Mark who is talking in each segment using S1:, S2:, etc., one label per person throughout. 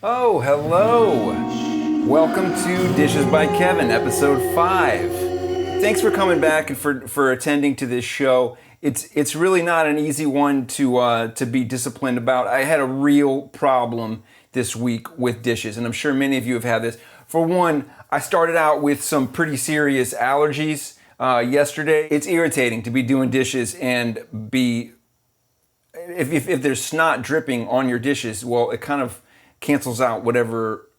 S1: Oh, hello. Welcome to Dishes by Kevin, episode 5. Thanks for coming back and for attending to this show. It's really not an easy one to be disciplined about. I had a real problem this week with dishes, and I'm sure many of you have had this. For one, I started out with some pretty serious allergies yesterday. It's irritating to be doing dishes and be if there's snot dripping on your dishes, well, it kind of cancels out whatever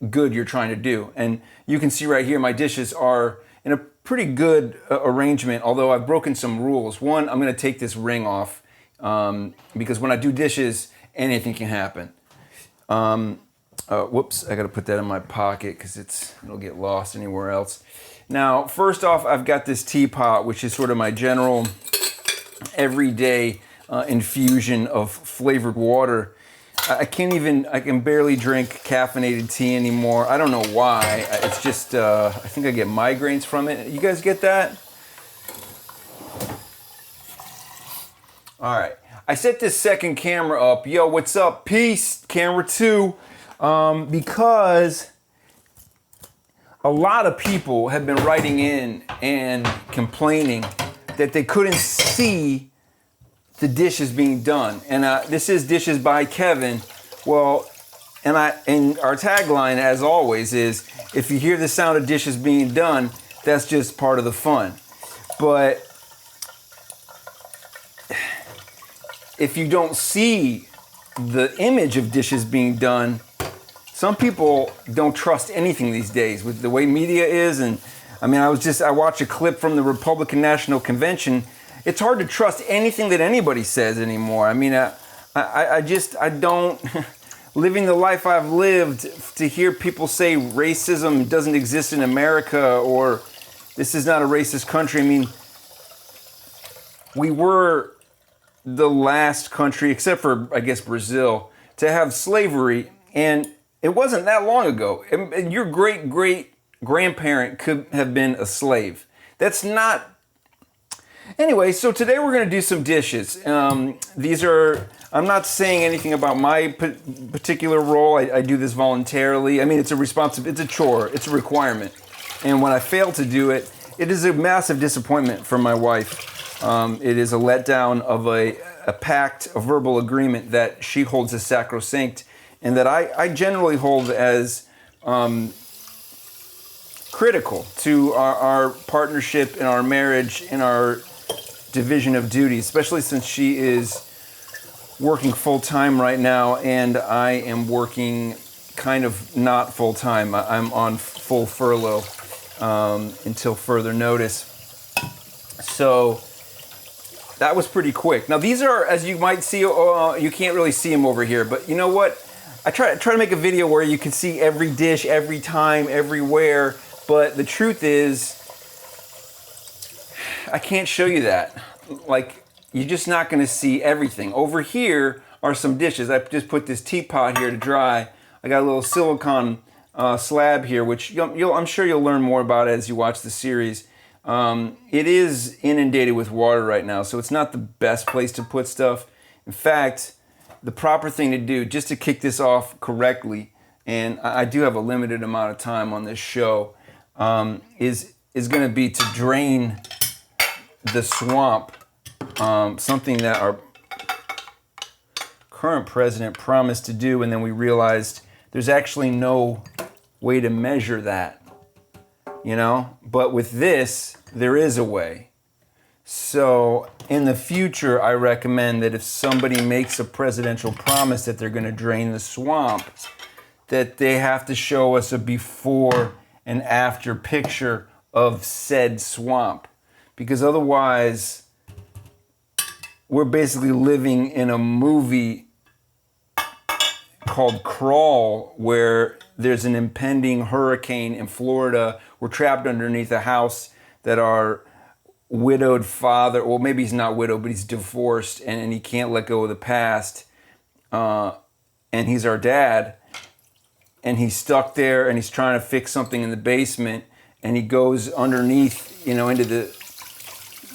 S1: good you're trying to do. And you can see right here, my dishes are in a pretty good arrangement, although I've broken some rules. One, I'm gonna take this ring off because when I do dishes, anything can happen. Whoops, I gotta put that in my pocket because it'll get lost anywhere else. Now, first off, I've got this teapot, which is sort of my general everyday infusion of flavored water. I can barely drink caffeinated tea anymore. I don't know why. It's just, I think I get migraines from it. You guys get that? All right. I set this second camera up. Yo, what's up? Peace, camera 2. Because a lot of people have been writing in and complaining that they couldn't see the dishes being done. And this is Dishes by Kevin. Well, and our tagline, as always, is if you hear the sound of dishes being done, that's just part of the fun. But if you don't see the image of dishes being done, some people don't trust anything these days with the way media is. And I mean, I watched a clip from the Republican National Convention. It's hard to trust anything that anybody says anymore. I mean, I don't, living the life I've lived, to hear people say racism doesn't exist in America or this is not a racist country. I mean, we were the last country, except for, I guess, Brazil, to have slavery. And it wasn't that long ago. And your great-great-grandparent could have been a slave. That's not... Anyway, so today we're going to do some dishes. I'm not saying anything about my particular role. I do this voluntarily. I mean, it's a chore, it's a requirement. And when I fail to do it, it is a massive disappointment for my wife. It is a letdown of a pact, a verbal agreement that she holds as sacrosanct and that I generally hold as critical to our partnership and our marriage and our division of duties, especially since she is working full-time right now and I am working kind of not full-time. I'm on full furlough until further notice. So that was pretty quick. Now these are, as you might see, you can't really see them over here, but you know what? I try to make a video where you can see every dish, every time, everywhere, but the truth is, I can't show you that. Like, you're just not going to see everything. Over here are some dishes. I just put this teapot here to dry. I got a little silicone slab here, which I'm sure you'll learn more about as you watch the series. It is inundated with water right now, so it's not the best place to put stuff. In fact, the proper thing to do, just to kick this off correctly, and I do have a limited amount of time on this show, is going to be to drain the swamp, something that our current president promised to do, and then we realized there's actually no way to measure that, you know? But with this, there is a way. So in the future, I recommend that if somebody makes a presidential promise that they're going to drain the swamp, that they have to show us a before and after picture of said swamp. Because otherwise, we're basically living in a movie called Crawl, where there's an impending hurricane in Florida. We're trapped underneath a house that our widowed father, well, maybe he's not widowed, but he's divorced and he can't let go of the past. And he's our dad. And he's stuck there and he's trying to fix something in the basement. And he goes underneath, into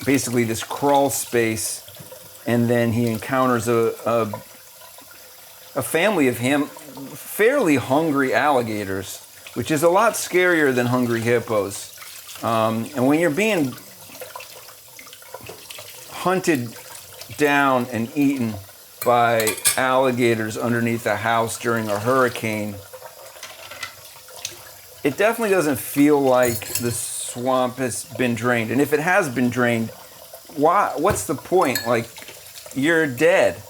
S1: basically this crawl space. And then he encounters a a family of fairly hungry alligators, which is a lot scarier than hungry hippos. And when you're being hunted down and eaten by alligators underneath a house during a hurricane, it definitely doesn't feel like the swamp has been drained. And if it has been drained, what's the point? Like, you're dead.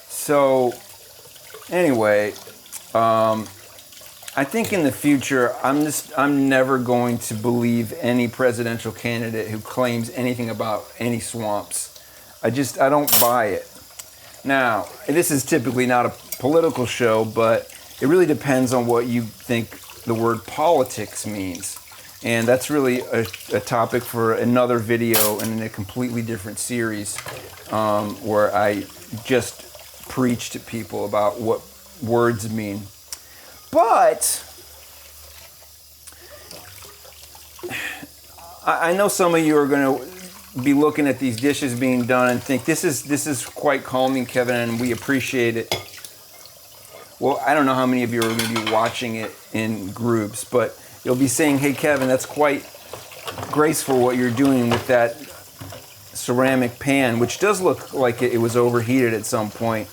S1: So anyway, I think in the future, I'm never going to believe any presidential candidate who claims anything about any swamps. I don't buy it. Now, this is typically not a political show, but it really depends on what you think the word politics means. And that's really a topic for another video and in a completely different series, where I just preach to people about what words mean. But I know some of you are going to be looking at these dishes being done and think this is quite calming, Kevin, and we appreciate it. Well, I don't know how many of you are going to be watching it in groups, but you'll be saying, "Hey, Kevin, that's quite graceful what you're doing with that ceramic pan," which does look like it was overheated at some point,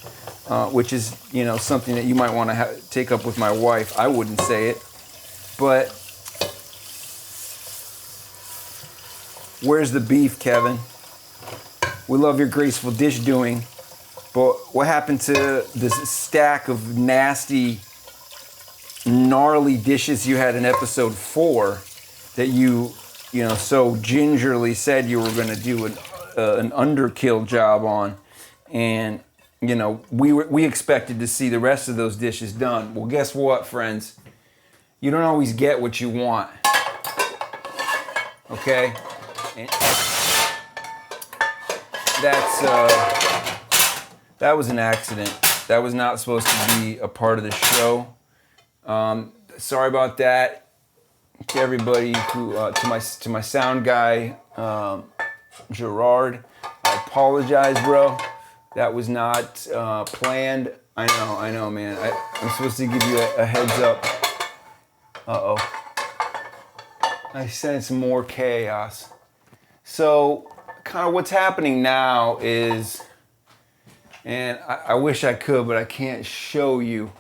S1: which is, something that you might want to take up with my wife. I wouldn't say it, but where's the beef, Kevin? We love your graceful dish doing, but what happened to this stack of nasty, gnarly dishes you had in episode 4 that you so gingerly said you were going to do an underkill job on, and we expected to see the rest of those dishes done. Well, guess what, friends? You don't always get what you want. Okay? And that was an accident. That was not supposed to be a part of the show. Sorry about that to everybody who to my sound guy, Gerard. I apologize, bro. That was not planned. I know, man. I'm supposed to give you a heads up. Uh-oh. I sense more chaos. So, kind of what's happening now is, and I wish I could, but I can't show you.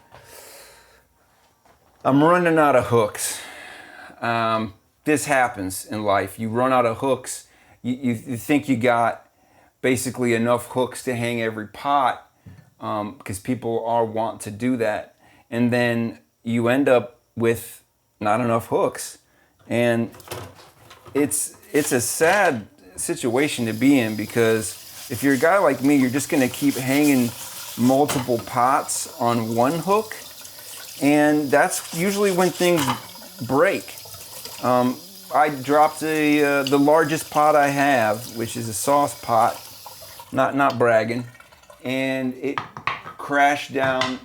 S1: I'm running out of hooks. This happens in life. You run out of hooks. You think you got basically enough hooks to hang every pot, because people want to do that. And then you end up with not enough hooks. And it's a sad situation to be in, because if you're a guy like me, you're just going to keep hanging multiple pots on one hook, and that's usually when things break. I dropped the largest pot I have, which is a sauce pot, not bragging, and it crashed down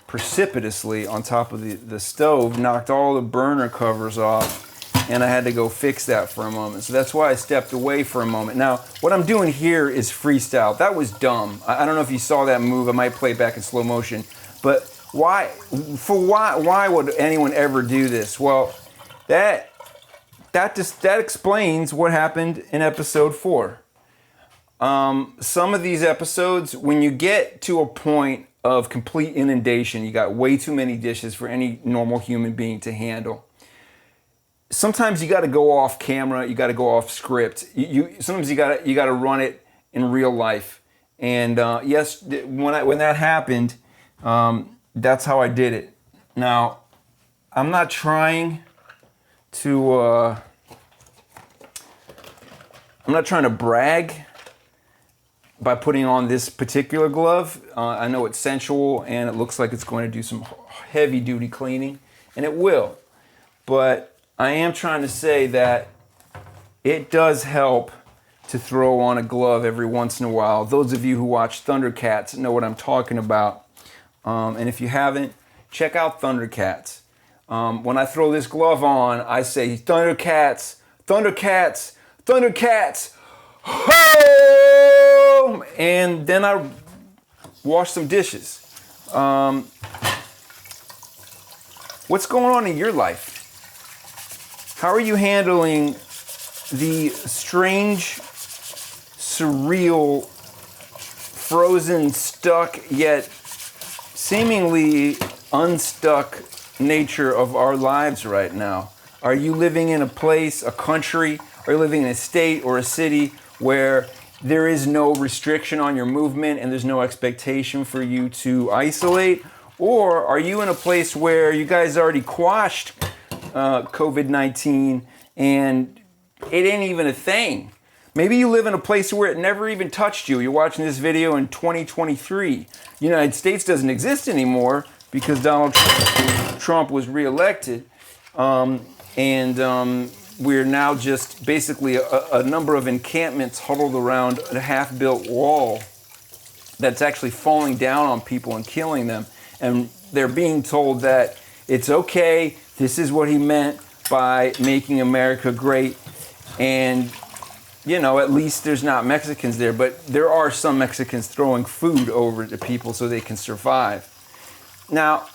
S1: precipitously on top of the stove, knocked all the burner covers off, and I had to go fix that for a moment. So that's why I stepped away for a moment. Now, what I'm doing here is freestyle. That was dumb. I don't know if you saw that move. I might play it back in slow motion. But why would anyone ever do this? Well, that explains what happened in episode 4. Some of these episodes, when you get to a point of complete inundation, you got way too many dishes for any normal human being to handle. Sometimes you got to go off camera, you got to go off script. Sometimes you got to run it in real life. And yes, when that happened, that's how I did it. Now, I'm not trying to brag by putting on this particular glove. I know it's sensual and it looks like it's going to do some heavy duty cleaning, and it will. But I am trying to say that it does help to throw on a glove every once in a while. Those of you who watch Thundercats know what I'm talking about. And if you haven't, check out Thundercats. When I throw this glove on, I say, Thundercats, Thundercats, Thundercats, home! And then I wash some dishes. What's going on in your life? How are you handling the strange, surreal, frozen, stuck, yet seemingly unstuck nature of our lives right now? Are you living in a place, a country, are you living in a state or a city where there is no restriction on your movement and there's no expectation for you to isolate? Or are you in a place where you guys already quashed COVID-19 and it ain't even a thing? Maybe you live in a place where it never even touched you. You're watching this video in 2023. The United States doesn't exist anymore because Donald Trump was reelected. We're now just basically a number of encampments huddled around a half-built wall that's actually falling down on people and killing them. And they're being told that it's okay, this is what he meant by making America great. And, at least there's not Mexicans there, but there are some Mexicans throwing food over to people so they can survive. Now,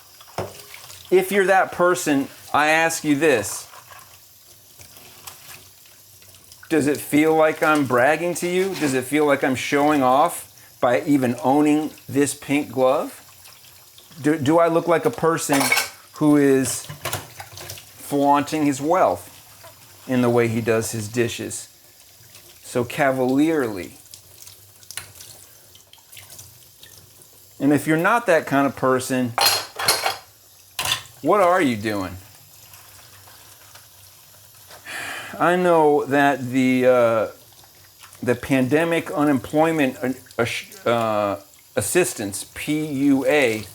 S1: if you're that person, I ask you this. Does it feel like I'm bragging to you? Does it feel like I'm showing off by even owning this pink glove? Do I look like a person who is flaunting his wealth in the way he does his dishes so cavalierly? And if you're not that kind of person, what are you doing? I know that the Pandemic Unemployment Assistance, PUA,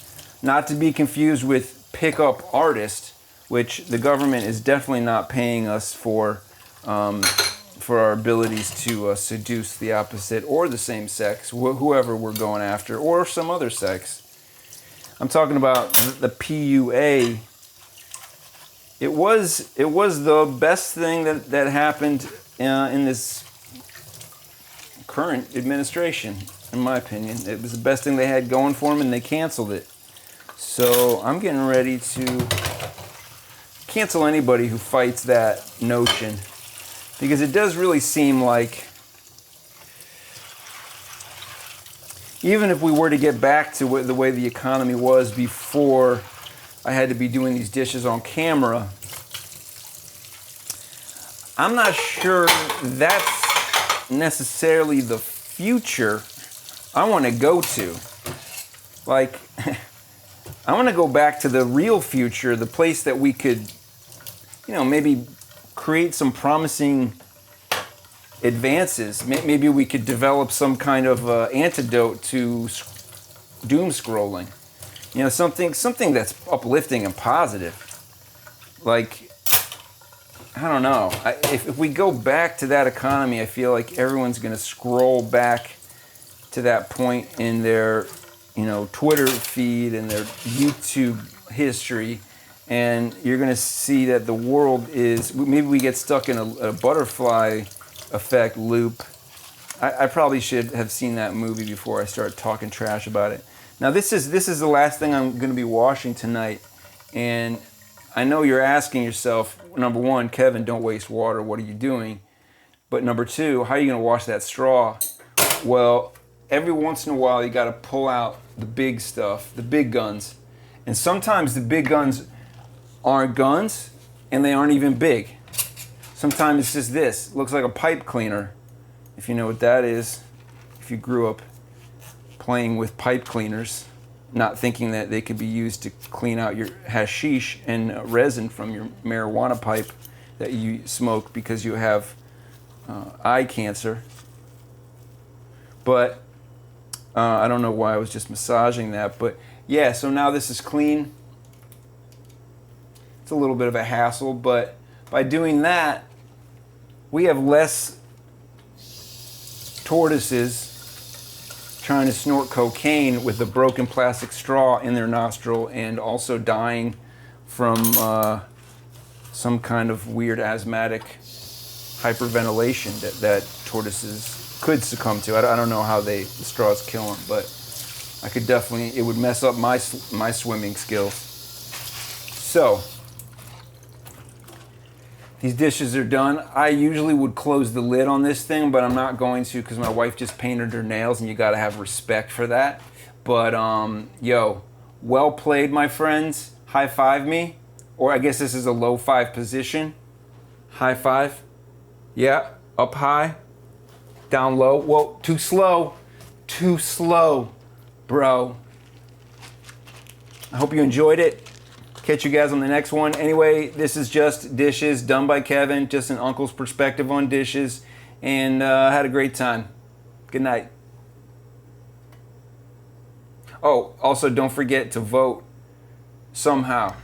S1: not to be confused with pickup artist, which the government is definitely not paying us for our abilities to seduce the opposite or the same sex, whoever we're going after, or some other sex. I'm talking about the PUA. It was the best thing that happened in this current administration, in my opinion. It was the best thing they had going for them, and they canceled it. So I'm getting ready to cancel anybody who fights that notion, because it does really seem like even if we were to get back to the way the economy was before I had to be doing these dishes on camera, I'm not sure that's necessarily the future I want to go to. Like, I want to go back to the real future, the place that we could, maybe create some promising advances. Maybe we could develop some kind of antidote to doom scrolling. Something that's uplifting and positive. Like, I don't know. If we go back to that economy, I feel like everyone's going to scroll back to that point in their, Twitter feed and their YouTube history, and you're going to see that the world is, maybe we get stuck in a butterfly effect loop. I probably should have seen that movie before I start talking trash about it. Now, this is the last thing I'm going to be washing tonight, and I know you're asking yourself, number one, Kevin, don't waste water. What are you doing? But number two, how are you going to wash that straw? Well, every once in a while, you got to pull out the big stuff, the big guns. And sometimes the big guns aren't guns, and they aren't even big. Sometimes it's just this. It looks like a pipe cleaner, if you know what that is. If you grew up playing with pipe cleaners, not thinking that they could be used to clean out your hashish and resin from your marijuana pipe that you smoke because you have eye cancer. But I don't know why I was just massaging that. But yeah, so now this is clean. It's a little bit of a hassle, but by doing that, we have less tortoises trying to snort cocaine with a broken plastic straw in their nostril and also dying from some kind of weird asthmatic hyperventilation that tortoises could succumb to. I don't know how the straws kill them, but I could definitely, it would mess up my swimming skills. So, these dishes are done. I usually would close the lid on this thing, but I'm not going to because my wife just painted her nails and you gotta have respect for that. But yo, well played, my friends. High five me. Or I guess this is a low five position. High five. Yeah, up high, down low. Whoa, too slow. Too slow, bro. I hope you enjoyed it. Catch you guys on the next one. Anyway, this is just dishes done by Kevin, just an uncle's perspective on dishes, and had a great time. Good night. Oh, also don't forget to vote somehow.